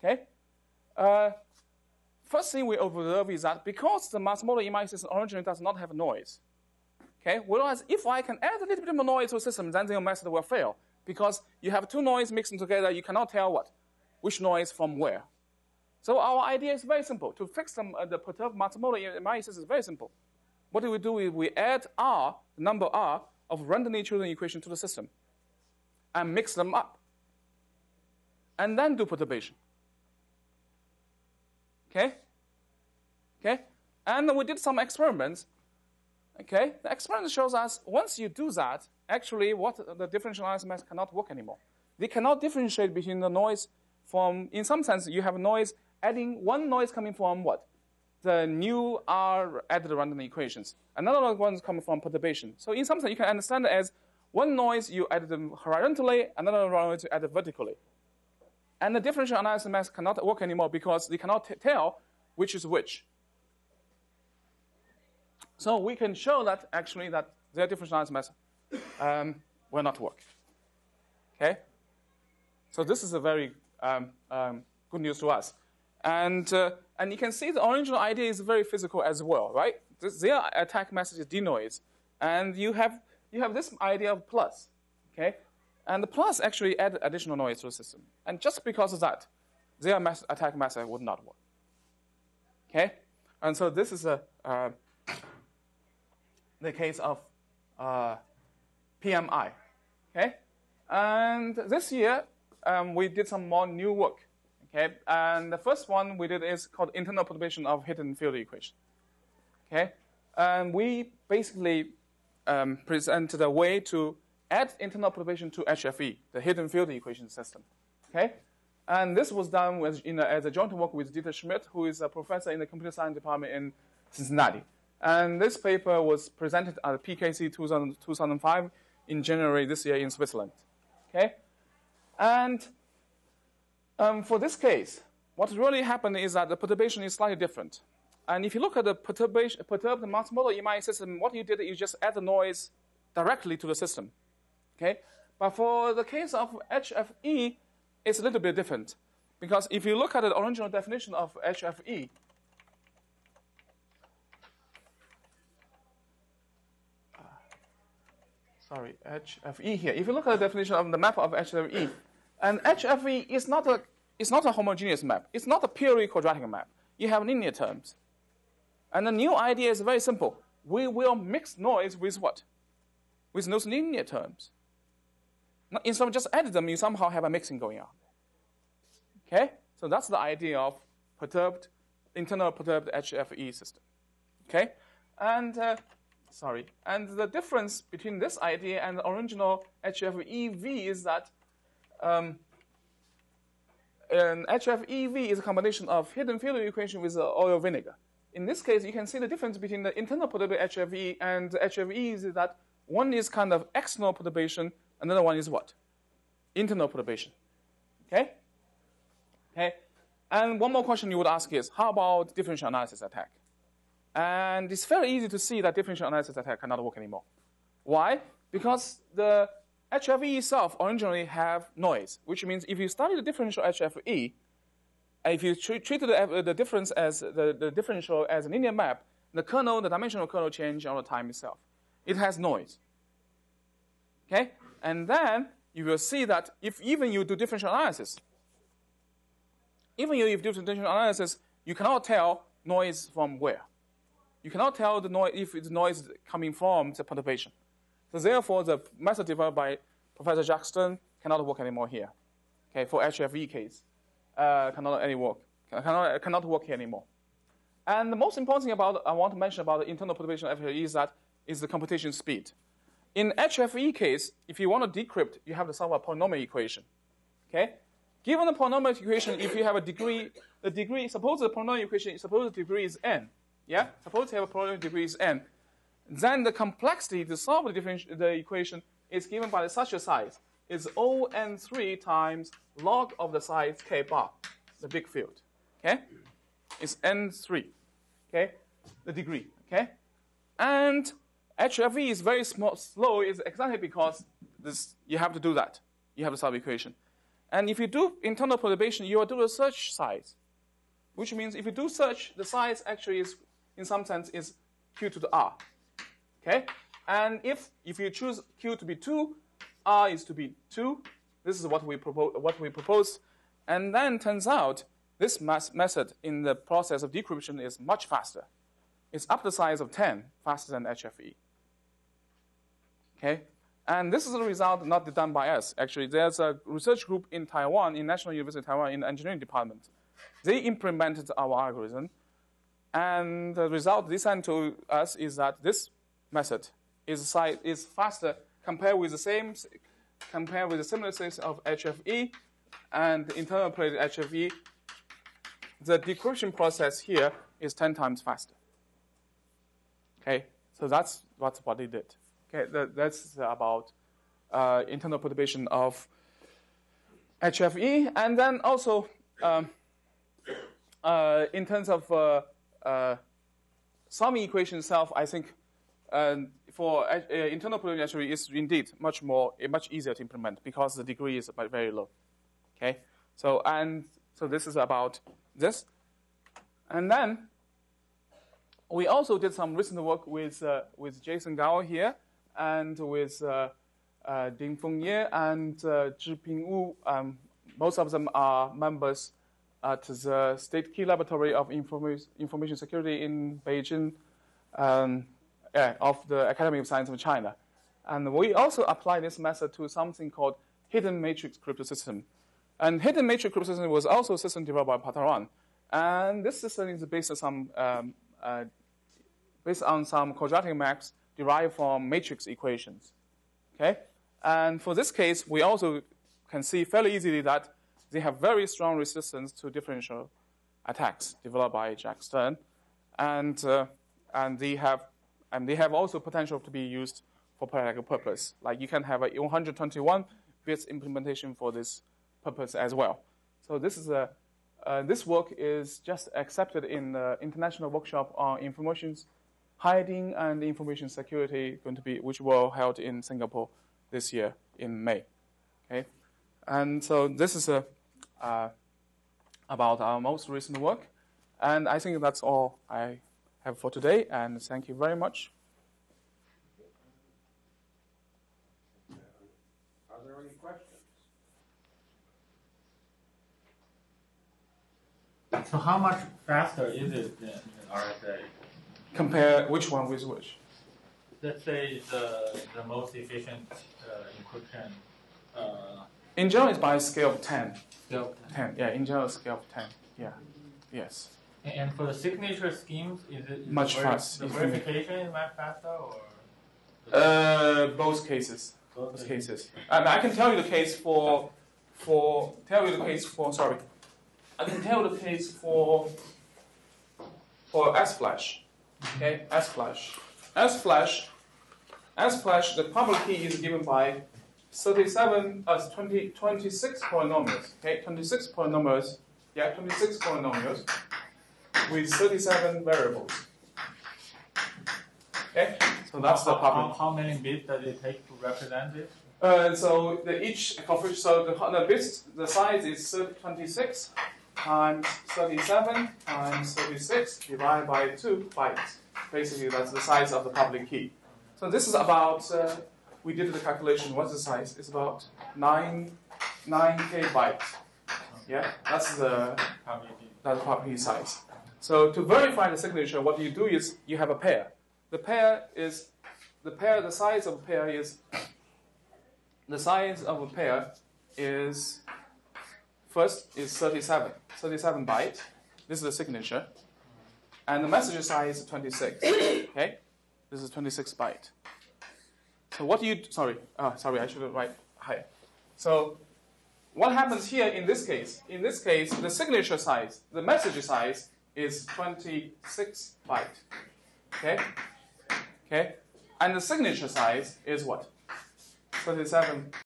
Okay. First thing we observe is that because the mass model in my system originally does not have noise, okay, whereas if I can add a little bit more noise to a system, then the method will fail because you have two noise mixing together. You cannot tell which noise from where. So our idea is very simple. To fix the perturbed mass model in my system is very simple. What do? We add R, the number R, of randomly chosen equation to the system and mix them up and then do perturbation. Okay? Okay? And we did some experiments. Okay? The experiment shows us once you do that, actually the differential analysis method cannot work anymore. They cannot differentiate between the noise from, in some sense, you have noise, adding one noise coming from what? The new R added random equations. Another one is coming from perturbation. So in some sense, you can understand it as one noise you added horizontally, another noise you added vertically. And the differential analysis method cannot work anymore because they cannot tell which is which. So we can show that actually that their differential analysis method will not work. Okay? So this is a very good news to us. And you can see the original idea is very physical as well, right? Their attack method is denoise. And you have this idea of plus, okay? And the plus actually add additional noise to the system. And just because of that, their attack method would not work. Okay? And so this is the case of PMI. Okay? And this year, we did some more new work. Okay? And the first one we did is called internal perturbation of hidden field equation. Okay? And we basically presented a way to add internal perturbation to HFE, the hidden field equation system. Okay? And this was done as a joint work with Dieter Schmidt, who is a professor in the computer science department in Cincinnati. And this paper was presented at PKC 2005 in January this year in Switzerland. Okay? And for this case, what really happened is that the perturbation is slightly different. And if you look at the perturbed mass model in my system, what you did is just add the noise directly to the system. Okay? But for the case of HFE, it's a little bit different. Because if you look at the original definition of HFE, HFE here. If you look at the definition of the map of HFE, and HFE is not a homogeneous map. It's not a purely quadratic map. You have linear terms. And the new idea is very simple. We will mix noise with what? With those linear terms. Instead of just add them, you somehow have a mixing going on. Okay? So that's the idea of internal perturbed HFE system. Okay? And and the difference between this idea and the original HFEV is that an HFEV is a combination of hidden field equation with oil vinegar. In this case, you can see the difference between the internal perturbed HFE and the HFE is that one is kind of external perturbation, another one is what? Internal perturbation. Okay? Okay. And one more question you would ask is, how about differential analysis attack? And it's very easy to see that differential analysis attack cannot work anymore. Why? Because the HFE itself originally have noise, which means if you study the differential HFE, if you treat the difference as the differential as a linear map, the dimensional kernel change all the time itself. It has noise. Okay? And then you will see that if even you do differential analysis, you do differential analysis, you cannot tell noise from where. You cannot tell the noise if it's noise coming from the perturbation. So therefore, the method developed by Professor Jacques Stern cannot work anymore here. Okay, for HFE case, cannot work here anymore. And the most important thing I want to mention about the internal perturbation of HFE is the computation speed. In HFE case, if you want to decrypt, you have to solve a polynomial equation. Okay? Given the polynomial equation, if you have a degree, suppose the polynomial equation, suppose the degree is n. Yeah? Suppose you have a polynomial degree is n. Then the complexity to solve the equation is given by such a size. It's ON3 times log of the size k bar, the big field. Okay? It's N3. Okay? The degree. Okay? And HFE is very slow is exactly because you have to do that. You have to solve the equation. And if you do internal perturbation, you will do a search size, which means if you do search, the size actually is, in some sense, is Q to the R. Okay? And if you choose Q to be 2, R is to be 2, this is what we propose. And then turns out this method in the process of decryption is much faster. It's up the size of 10, faster than HFE. Okay? And this is a result not done by us. Actually, there's a research group in Taiwan, in National University of Taiwan, in the engineering department. They implemented our algorithm. And the result they sent to us is that this method is faster compared with the similar size of HFE and interpolated HFE. The decryption process here is 10 times faster. Okay, so that's what they did. Okay, that's about internal perturbation of HFE, and then also in terms of summing equation itself, I think for internal perturbation HFE is indeed much easier to implement because the degree is very low. Okay, so this is about this, and then we also did some recent work with Jason Gao here, and with Ding Fengye and Zhiping Wu. Both of them are members at the State Key Laboratory of Information Security in Beijing, of the Academy of Science of China. And we also apply this method to something called hidden matrix cryptosystem. And hidden matrix cryptosystem was also a system developed by Pataran. And this system is based on some quadratic maps derived from matrix equations. Okay? And for this case, we also can see fairly easily that they have very strong resistance to differential attacks developed by Jack Stern, and they have also potential to be used for practical purpose. Like you can have a 121 bits implementation for this purpose as well. So this is this work is just accepted in the International Workshop on Informations Hiding and Information Security, which will be held in Singapore this year in May. Okay, and so this is about our most recent work, and I think that's all I have for today. And thank you very much. Are there any questions? So how much faster is it than RSA? Compare which one with which? Let's say the most efficient encryption. In general, it's by scale of 10. Scale of 10. Yeah, in general, scale of 10. Yeah. Yes. And for the signature schemes, is much faster? The verification is much faster, or? Both cases. Both cases. And I can tell you the case for S-Flash. Okay, S-Flash. S-Flash, the public key is given by 26 polynomials. Okay, 26 polynomials. Yeah, 26 polynomials with 37 variables. Okay, so that's the public. How many bits does it take to represent it? So each coefficient. So the bits, the size is 26 times 37 times 36 divided by 2 bytes. Basically, that's the size of the public key. So this is about, we did the calculation, what's the size? It's about 9K bytes. Yeah, that's the public key size. So to verify the signature, what you do is you have a pair. The size of a pair is, first is 37 byte. This is the signature. And the message size is 26. Okay? This is 26 byte. So what do you, sorry, I should write higher. So what happens here in this case? In this case, the signature size, the message size is 26 byte. Okay? Okay? And the signature size is what? 37